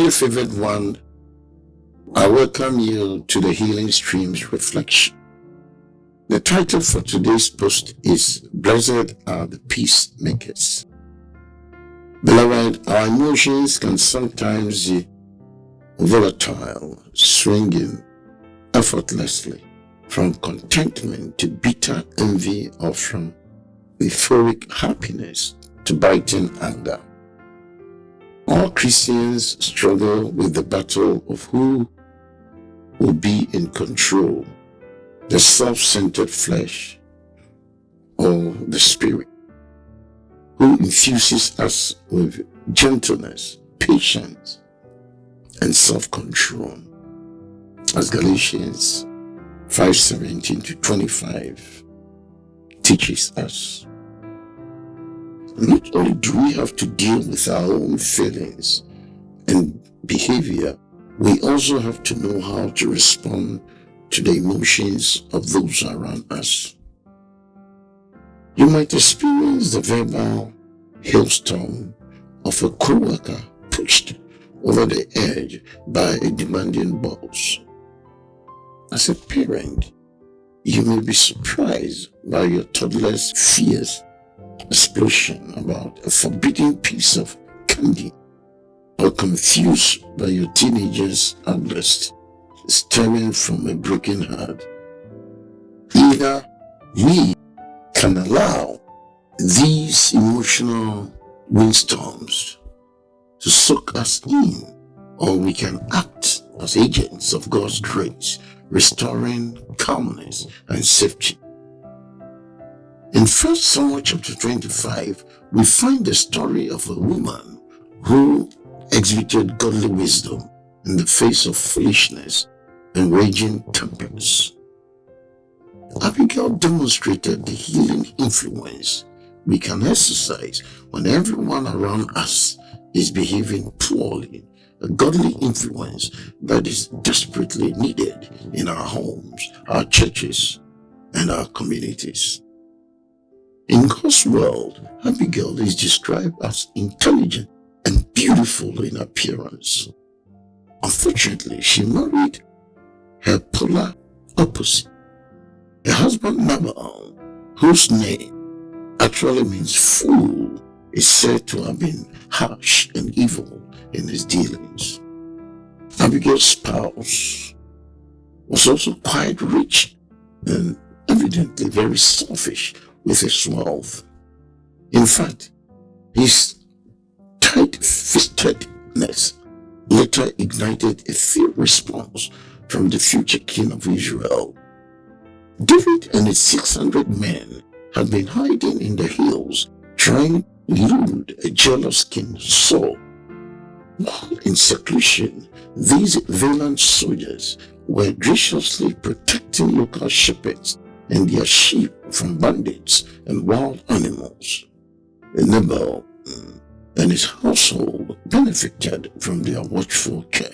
very favored one, I welcome you to the Healing Streams Reflection. The title for today's post is Blessed are the Peacemakers. Beloved, our emotions can sometimes be volatile, swinging effortlessly from contentment to bitter envy, or from euphoric happiness to biting anger. All Christians struggle with the battle of who will be in control, the self-centered flesh or the spirit, who infuses us with gentleness, patience, and self-control, as Galatians 5:17-25 teaches us. Not only do we have to deal with our own feelings and behavior, we also have to know how to respond to the emotions of those around us. You might experience the verbal hailstorm of a co-worker pushed over the edge by a demanding boss. As a parent, you may be surprised by your toddler's fierce explosion about a forbidden piece of candy, or confused by your teenager's outburst stemming from a broken heart. Either we can allow these emotional windstorms to soak us in, or we can act as agents of God's grace, restoring calmness and safety. In 1 Samuel chapter 25, we find the story of a woman who exhibited godly wisdom in the face of foolishness and raging tempers. Abigail demonstrated the healing influence we can exercise when everyone around us is behaving poorly, a godly influence that is desperately needed in our homes, our churches, and our communities. In God's world, Abigail is described as intelligent and beautiful in appearance. Unfortunately, she married her polar opposite. Her husband Nabal, whose name actually means fool, is said to have been harsh and evil in his dealings. Abigail's spouse was also quite rich and evidently very selfish with his wealth. In fact, his tight-fistedness later ignited a fierce response from the future king of Israel. David and his 600 men had been hiding in the hills, trying to elude a jealous King Saul. While in seclusion, these valiant soldiers were graciously protecting local shepherds and their sheep from bandits and wild animals. Nabal and his household benefited from their watchful care.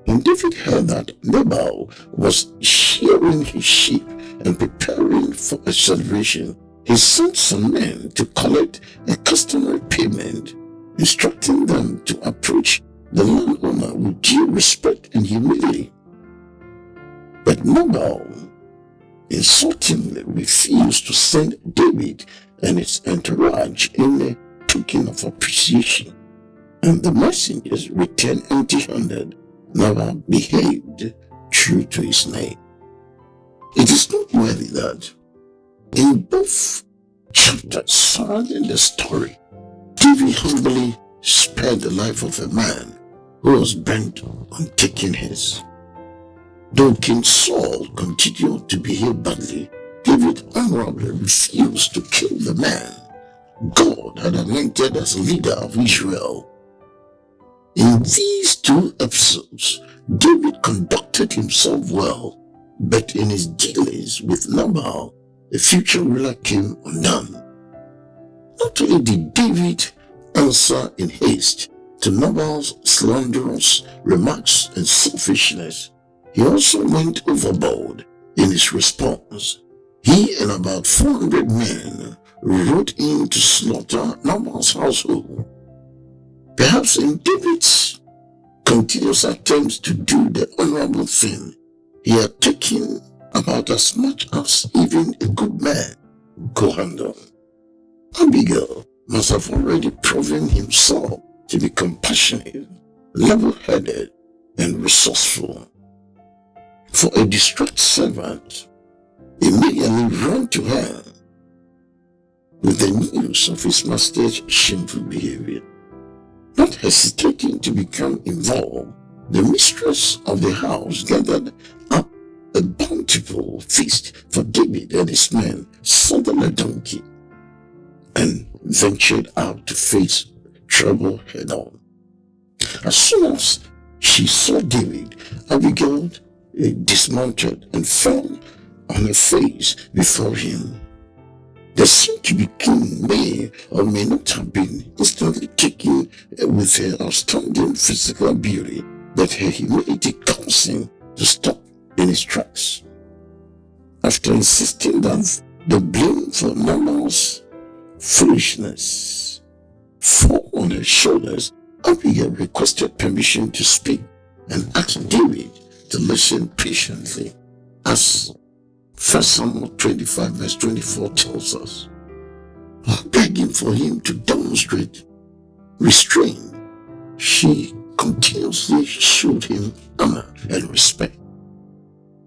When David heard that Nabal was shearing his sheep and preparing for a celebration, he sent some men to collect a customary payment, instructing them to approach the landowner with due respect and humility. But Nabal insultingly refused to send David and his entourage in a token of appreciation, and the messengers returned empty-handed. Nabal behaved true to his name. It is noteworthy that in both chapters surrounding the story, David humbly spared the life of a man who was bent on taking his. Though King Saul continued to behave badly, David honorably refused to kill the man God had anointed as leader of Israel. In these two episodes, David conducted himself well, but in his dealings with Nabal, the future ruler came undone. Not only did David answer in haste to Nabal's slanderous remarks and selfishness, he also went overboard in his response. He and about 400 men rode in to slaughter Nabal's household. Perhaps in David's continuous attempts to do the honorable thing he had taken about as much as even a good man could handle. Abigail must have already proven himself to be compassionate, level-headed, and resourceful. For a distraught servant immediately ran to her with the news of his master's shameful behavior. Not hesitating to become involved, the mistress of the house gathered up a bountiful feast for David and his men, saddled a donkey, and ventured out to face trouble head-on. As soon as she saw David, Abigail dismounted and fell on her face before him. The soon-to-be king may or may not have been instantly taken with her outstanding physical beauty, but her humility caused him to stop in his tracks. After insisting that the blame for Naaman's foolishness fall on her shoulders, Abigail requested permission to speak and asked David to listen patiently, as 1 Samuel 25 verse 24 tells us. While begging for him to demonstrate restraint, she continuously showed him honor and respect.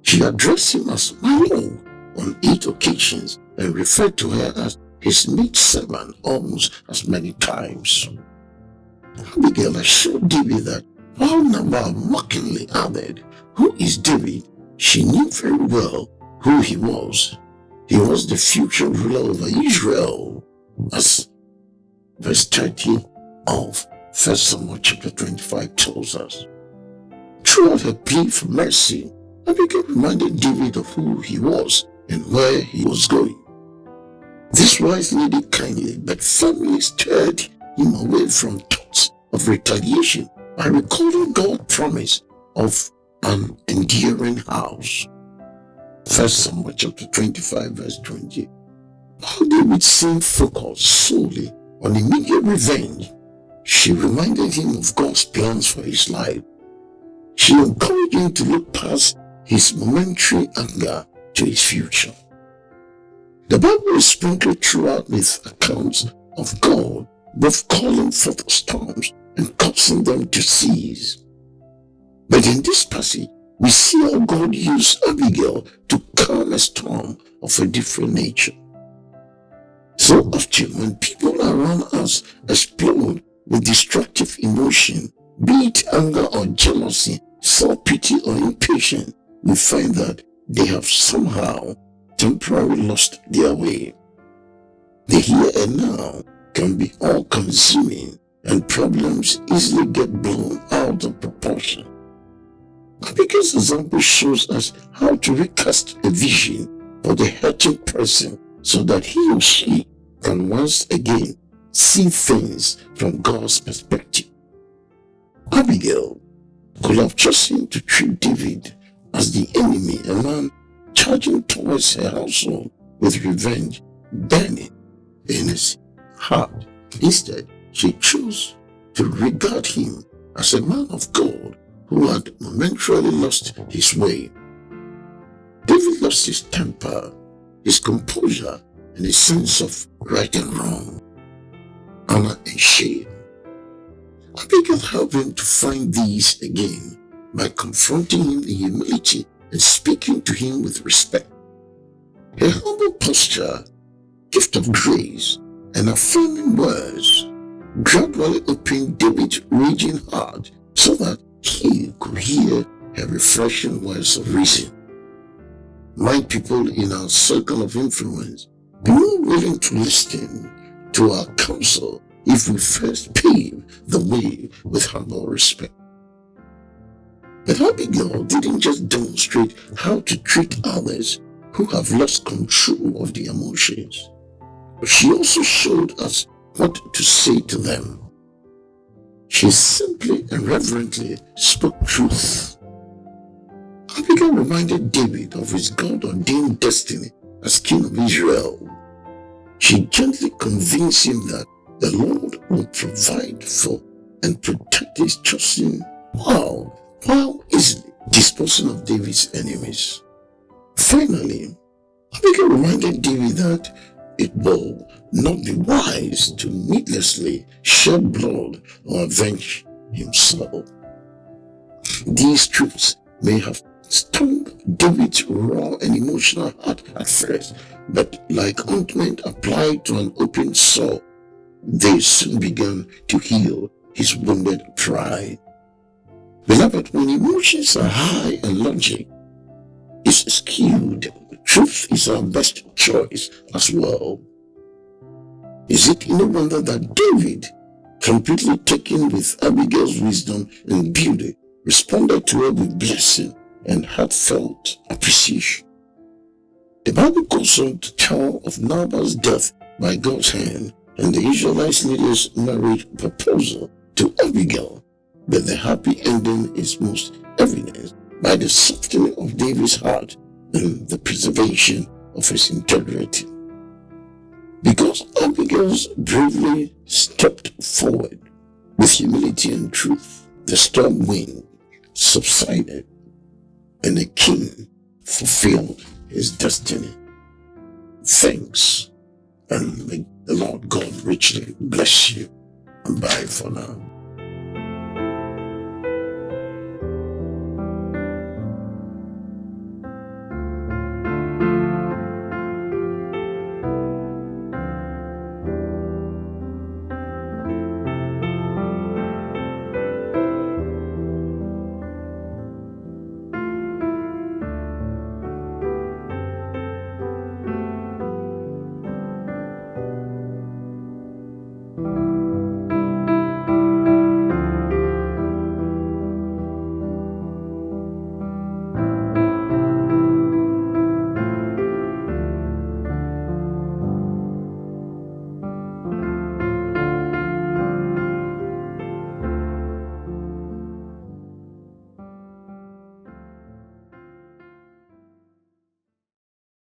She addressed him as my lord on 8 occasions and referred to her as his maidservant almost as many times. Abigail assured David that while Nabal mockingly added, "Who is David?" she knew very well who he was. He was the future ruler over Israel, as verse 30 of 1 Samuel chapter 25 tells us. Throughout her plea for mercy, Abigail reminded David of who he was and where he was going. This wise lady kindly but firmly steered him away from thoughts of retaliation by recalling God's promise of an enduring house. 1 Samuel chapter 25 verse 20. While David seemed focused solely on immediate revenge, she reminded him of God's plans for his life. She encouraged him to look past his momentary anger to his future. The Bible is sprinkled throughout with accounts of God both calling forth storms and causing them to cease. But in this passage, we see how God used Abigail to calm a storm of a different nature. So often when people around us explode with destructive emotion, be it anger or jealousy, self-pity or impatience, we find that they have somehow temporarily lost their way. The here and now can be all-consuming, and problems easily get blown out of proportion. Abigail's example shows us how to recast a vision for the hurting person so that he or she can once again see things from God's perspective. Abigail could have chosen to treat David as the enemy, a man charging towards her household with revenge burning in his heart. Instead, she chose to regard him as a man of God who had momentarily lost his way. David lost his temper, his composure, and his sense of right and wrong, honor and shame. Abigail helped him to find these again by confronting him in humility and speaking to him with respect. Her humble posture, gift of grace, and affirming words gradually opened David's raging heart so that he could hear her refreshing words of reason. My people in our circle of influence, be more willing to listen to our counsel if we first pave the way with humble respect. But Abigail didn't just demonstrate how to treat others who have lost control of their emotions, but she also showed us what to say to them. She simply and reverently spoke truth. Abigail reminded David of his God-ordained destiny as king of Israel. She gently convinced him that the Lord will provide for and protect his chosen Wow, how easily disposing of David's enemies. Finally, Abigail reminded David that it will not be wise to needlessly shed blood or avenge himself. These truths may have stung David's raw and emotional heart at first, but like ointment applied to an open sore, they soon began to heal his wounded pride. Beloved, when emotions are high and logic is skewed, truth is our best choice as well. Is it no wonder that David, completely taken with Abigail's wisdom and beauty, responded to her with blessing and heartfelt appreciation? The Bible goes on to tell of Nabal's death by God's hand and the Israelite leader's marriage proposal to Abigail, but the happy ending is most evidenced by the softening of David's heart and the preservation of his integrity. Because Abigail bravely stepped forward with humility and truth, the storm wind subsided and the king fulfilled his destiny. Thanks, and may the Lord God richly bless you. And bye for now.